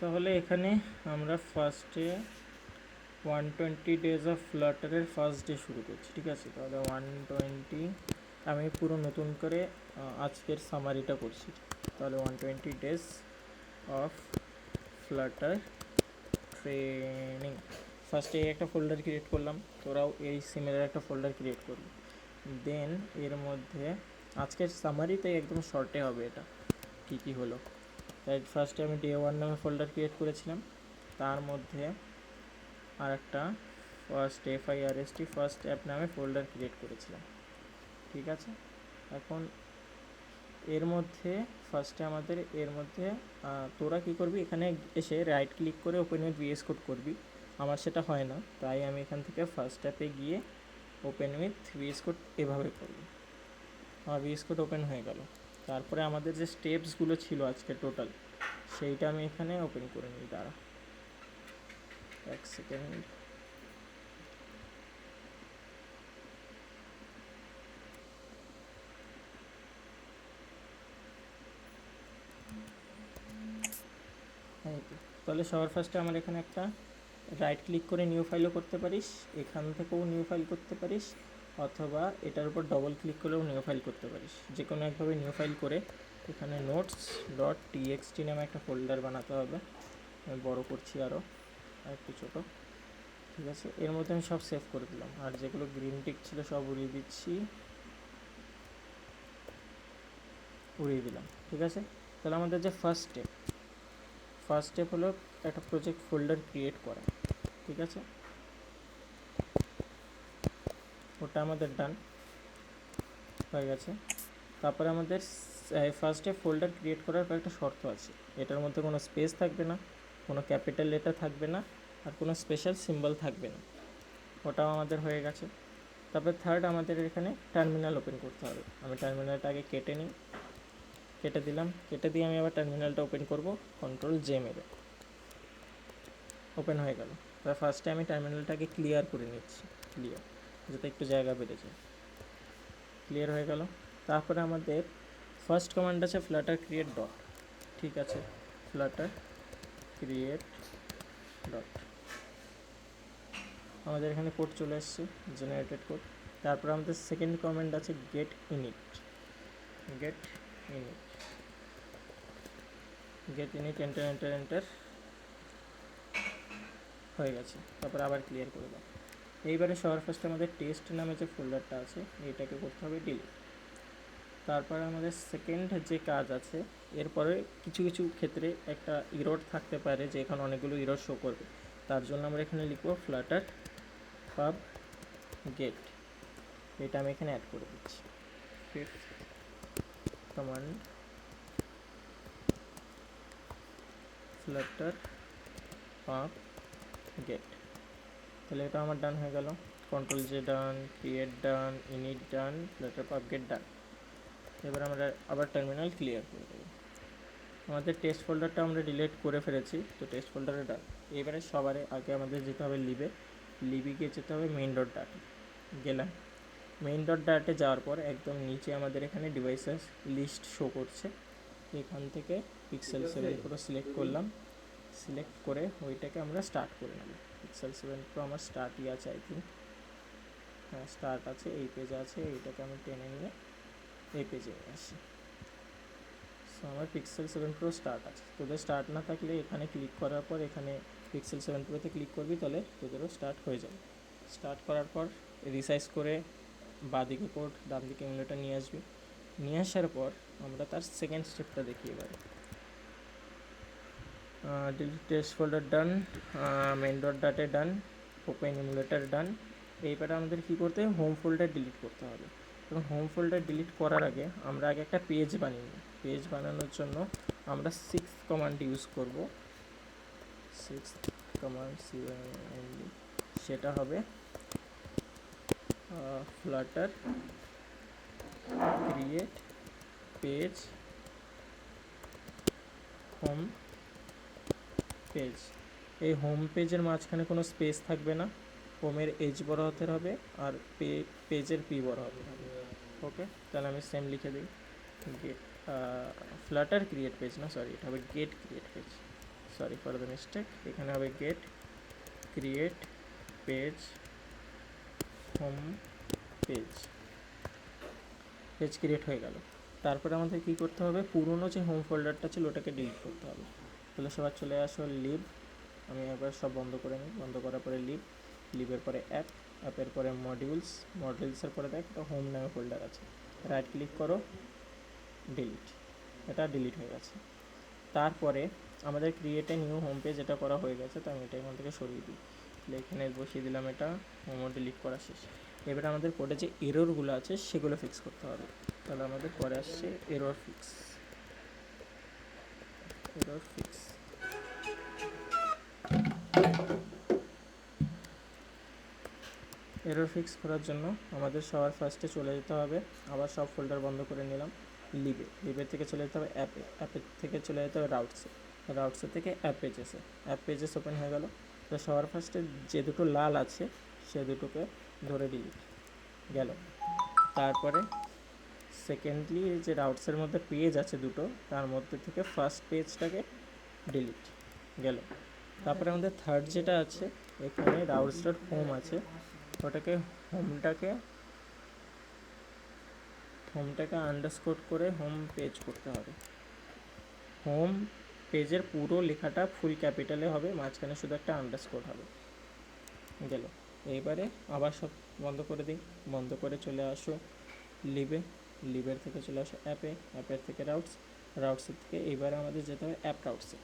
তাহলে এখানে আমরা ফার্স্টে 120 ডেজ অফ ফ্লাটারের ফার্স্ট ডে শুরু করছি, ঠিক আছে। তাহলে 120, আমি পুরো নতুন করে আজকের সামারিটা করছি। তাহলে 120 ডেজ অফ ফ্লাটার ট্রেনিং। ফার্স্টে একটা ফোল্ডার ক্রিয়েট করলাম, তোরাও এই সিমিলার একটা ফোল্ডার ক্রিয়েট করবি। দেন এর মধ্যে আজকের সামারিতে একদম শর্টে হবে এটা কী কী হলো। তাই ফার্স্টে আমি ডে 1 নামে ফোল্ডার ক্রিয়েট করেছিলাম, তার মধ্যে আর একটা ফার্স্ট অ্যাপ নামে ফোল্ডার ক্রিয়েট করেছিলাম, ঠিক আছে। এখন এর মধ্যে ফার্স্টে আমাদের এর মধ্যে তোরা কী করবি, এখানে এসে রাইট ক্লিক করে ওপেন উইথ ভিএস কোড করবি। আমার সেটা হয় না, তাই আমি এখান থেকে ফার্স্ট অ্যাপে গিয়ে ওপেন উইথ ভিএস কোড এভাবে করবি। আমার ভিএস কোড ওপেন হয়ে গেল। তারপরে আমাদের যে স্টেপসগুলো ছিল আজকে টোটাল, সেইটা আমি এখানে ওপেন করে নিই। দাঁড়া এক সেকেন্ড। তাহলে সবার ফার্স্টে আমার এখানে একটা রাইট ক্লিক করে নিউ ফাইলও করতে পারিস, এখান থেকেও নিউ ফাইল করতে পারিস, অথবা এটার উপর ডবল ক্লিক করেও নিউ ফাইল করতে পারিস। যে কোনো একভাবে নিউ ফাইল করে এখানে notes.txt নামে একটা ফোল্ডার বানাতে হবে। আমি বড় করছি আরও একটু ছোটো, ঠিক আছে। এর মধ্যে আমি সব সেভ করে দিলাম, আর যেগুলো গ্রিন টিক ছিল সব উড়িয়ে দিলাম, ঠিক আছে। তাহলে আমাদের যে ফার্স্ট স্টেপ হলো একটা প্রজেক্ট ফোল্ডার ক্রিয়েট করা, ঠিক আছে। ওটা আমাদের ডান হয়ে গেছে। তারপরে আমাদের ফার্স্টে ফোল্ডার ক্রিয়েট করার কয়েকটা শর্ত আছে। এটার মধ্যে কোনো স্পেস থাকবে না, কোনো ক্যাপিটাল লেটার থাকবে না, আর কোনো স্পেশাল সিম্বল থাকবে না। ওটাও আমাদের হয়ে গেছে। তারপরে থার্ড, আমাদের এখানে টার্মিনাল ওপেন করতে হবে। আমি টার্মিনালটা আগে কেটে দিলাম। কেটে দিয়ে আমি আবার টার্মিনালটা ওপেন করব Ctrl+J মেরে। ওপেন হয়ে গেল। তারপর ফার্স্টে আমি টার্মিনালটাকে ক্লিয়ার করে নিচ্ছি, যাতে একটু জায়গা বেড়ে যায়। ক্লিয়ার হয়ে গেল। তারপরে আমাদের ফার্স্ট কমান্ড আছে ফ্লাটার ক্রিয়েট ডট, ঠিক আছে। ফ্লাটার ক্রিয়েট ডট, আমাদের এখানে কোড চলে এসছে, জেনারেটেড কোড। তারপর আমাদের সেকেন্ড কমান্ড আছে গেট ইনিট এন্টার হয়ে গেছে। তারপর আবার ক্লিয়ার করে দাও। এইবারে সবার ফার্স্টে আমাদের টেস্ট নামে যে ফোল্ডারটা আছে এইটাকে করতে হবে ডিলিট। তারপরে আমাদের সেকেন্ড যে কাজ আছে, এরপরে কিছু কিছু ক্ষেত্রে একটা ইরর থাকতে পারে যে এখানে অনেকগুলো ইরর শো করবে। তার জন্য আমরা এখানে লিখবো ফ্লাটার পাব গেট। এটা আমি এখানে অ্যাড করে দিচ্ছি। ফিফথ কমান্ড ফ্লাটার পাব গেট। তাহলে এটা আমার ডান হয়ে গেল। Ctrl+J ডান, ক্রিয়েট ডান, ইনিট ডান, ফ্লাটার পাব গেট ডান। এবার আমরা আবার টার্মিনাল ক্লিয়ার করে দেবো। আমাদের টেস্ট ফোল্ডারটা আমরা ডিলিট করে ফেলেছি, তো টেস্ট ফোল্ডারে ডান। এবারে সবারে আগে আমাদের যেতে হবে লিবে গিয়ে যেতে হবে main.dat গেলাম। main.dat যাওয়ার পর একদম নিচে আমাদের এখানে ডিভাইসেস লিস্ট শো করছে। এখান থেকে পিক্সেল 7 Pro সিলেক্ট করলাম, সিলেক্ট করে ওইটাকে আমরা স্টার্ট করে নেব। পিক্সেল 7 Pro আমার স্টার্টই আছে, আই থিঙ্ক, হ্যাঁ স্টার্ট আছে, এই পেজে আছে। এইটাকে আমি টেনে নিয়ে এই পেজে আসি। সো আমার পিক্সেল 7 Pro স্টার্ট আছে। তোদের স্টার্ট না থাকলে এখানে ক্লিক করার পর এখানে পিক্সেল 7 Proতে ক্লিক করবি, তাহলে তোদেরও স্টার্ট হয়ে যাবে। স্টার্ট করার পর রিসাইজ করে বাঁদিকে পোর্ট, ডান দিকে এমুলেটর নিয়ে আসবি। নিয়ে আসার পর আমরা তার সেকেন্ড স্টেপটা দেখি এবারে। ডিলিট টেস্ট ফোল্ডার ডান, main.dat ডান, ওপেন এমুলেটর ডান। এইবারে আমাদের কী করতে হবে, হোম ফোল্ডার ডিলিট করতে হবে। এবং হোম ফোল্ডার ডিলিট করার আগে আমরা আগে একটা পেজ বানিয়ে নিই। পেজ বানানোর জন্য আমরা 6th কমান্ড ইউজ করব। 6th কমান্ড সেটা হবে Flutter create page home page. এই হোম পেজের মাঝখানে কোনো স্পেস থাকবে না, হোমের এজ বড় হতে হবে, আর পেজের পি বড় হবে। ওকে, তাহলে আমি সেম লিখে দিই, গেট ফ্লাটার ক্রিয়েট পেজ, না সরি, এটা হবে get create page. Sorry for the mistake, এখানে হবে get create page home page, page create হয়ে গেল। তারপরে আমাদের কী করতে হবে, পুরনো যে হোম ফোল্ডারটা ছিল ওটাকে ডিলিট করতে হবে। তাহলে সবার চলে আসো লিভ, আমি একবার সব বন্ধ করে নিই, বন্ধ করার পরে লিভ, লিভের পরে অ্যাপ, অ্যাপের পরে মডিউলস, মডিউলসের পরে দেখ একটা হোম নামে ফোল্ডার আছে, রাইট ক্লিক করো ডিলিট, এটা ডিলিট হয়ে গেছে। তারপরে আমাদের create a new home page এটা করা হয়ে গেছে, তো আমি এটা এখান থেকে সরিয়ে দিই, তাহলে এখানে বসিয়ে দিলাম, এটা হোমও ডিলিট করা শেষ। এবারে আমাদের কোডে যে এররগুলো আছে সেগুলো ফিক্স করতে হবে। তাহলে আমাদের পরে আসছে error fix, error fix. Error fix করার জন্য আমাদের সবার ফার্স্টে চলে যেতে হবে, আবার সব ফোল্ডার বন্ধ করে নিলাম, লিভে, লিভের থেকে চলে যেতে হবে অ্যাপে, অ্যাপের থেকে চলে যেতে হবে রাউটসে, রাউটসের থেকে অ্যাপ পেজেসে, অ্যাপ পেজেস ওপেন হয়ে গেল। তো সবার ফার্স্টে যে দুটো লাল আছে সে দুটোকে ধরে ডিলিট গেল। তারপরে সেকেন্ডলি যে রাউটসের মধ্যে পেজ আছে দুটো, তার মধ্যে থেকে ফার্স্ট পেজটাকে ডিলিট গেল। তারপরে আমাদের থার্ড যেটা আছে, এখানে রাউটস ডট হোম আছে, ওটাকে হোমটাকে আন্ডারস্কোর করে হোম পেজ করতে হবে। হোম পেজের পুরো লেখাটা ফুল ক্যাপিটালে হবে, মাঝখানে শুধু একটা আন্ডারস্কোর হবে, গেল। এইবারে আবার সব বন্ধ করে দিই, বন্ধ করে চলে আসো লিভে, লিভের থেকে চলে আসো অ্যাপে, অ্যাপের থেকে রাউটস, রাউটসের থেকে এইবারে আমাদের যেতে হবে অ্যাপ রাউটসে।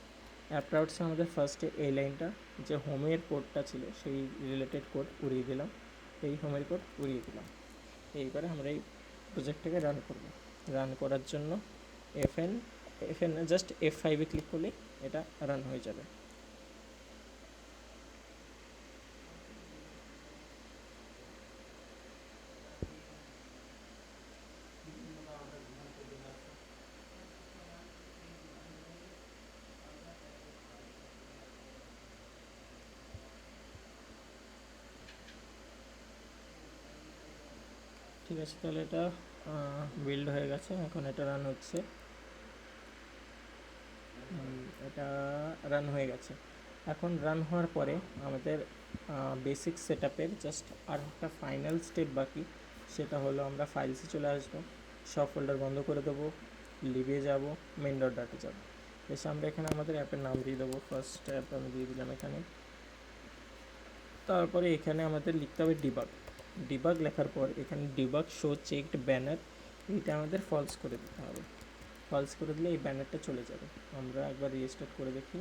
অ্যাপ রাউটসে আমাদের ফার্স্টে এই লাইনটা যে হোমের কোডটা ছিল সেই রিলেটেড কোড উড়িয়ে দিলাম, এই হোমের কোড উড়িয়ে দিলাম। এইবারে আমরা এই প্রজেক্টটাকে রান করব। রান করার জন্য এফএন জাস্ট F5 ক্লিক করলেই এটা রান হয়ে যাবে। ঠিক আছে, তাহলে এটা বিল্ড হয়ে গেছে, এখন এটা রান হচ্ছে, এটা রান হয়ে গেছে। এখন রান হওয়ার পরে আমাদের বেসিক সেট আপের জাস্ট আর একটা ফাইনাল স্টেপ বাকি, সেটা হলো আমরা ফাইলসে চলে আসবো, সব ফোল্ডার বন্ধ করে দেবো, লিভে যাব, মেন ডট ডাটা যাব, এসে আমরা এখানে আমাদের অ্যাপের নাম দিয়ে দেবো, ফার্স্ট অ্যাপ আমি দিয়ে দিলাম এখানে। তারপরে এখানে আমাদের লিখতে হবে ডিবাগ, ডিবাগ লেখার পর এখানে ডিবাগ শো চেকড ব্যানার, এইটা আমাদের ফলস করে দিতে হবে, ফলস করে দিলে এই ব্যানারটা চলে যাবে। আমরা একবার রিস্টার্ট করে দেখি,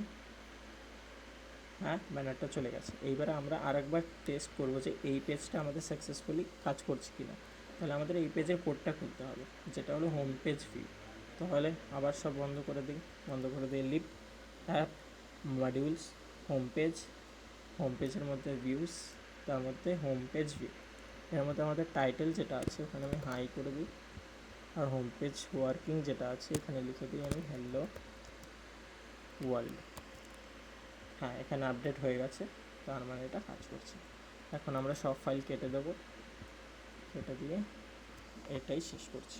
হ্যাঁ ব্যানারটা চলে গেছে। এইবারে আমরা আরেকবার টেস্ট করবো যে এই পেজটা আমাদের সাকসেসফুলি কাজ করছে কিনা। তাহলে আমাদের এই পেজের কোডটা খুলতে হবে, যেটা হলো হোম পেজ ভিউ। তাহলে আবার সব বন্ধ করে দিই, বন্ধ করে দিয়ে leave, app, modules, home page, home পেজের মধ্যে ভিউস, তার মধ্যে হোম পেজ ভিউ, এর মধ্যে আমাদের টাইটেল যেটা আছে ওখানে আমি হাই করে দিই, আর হোম পেজ ওয়ার্কিং যেটা আছে এখানে লিখে দিই আমি হ্যালো ওয়ার্ল্ড। হ্যাঁ, এখানে আপডেট হয়ে গেছে, তার মানে এটা কাজ করছে। এখন আমরা সব ফাইল কেটে দেবো, কেটে দিয়ে এটাই শেষ করছি।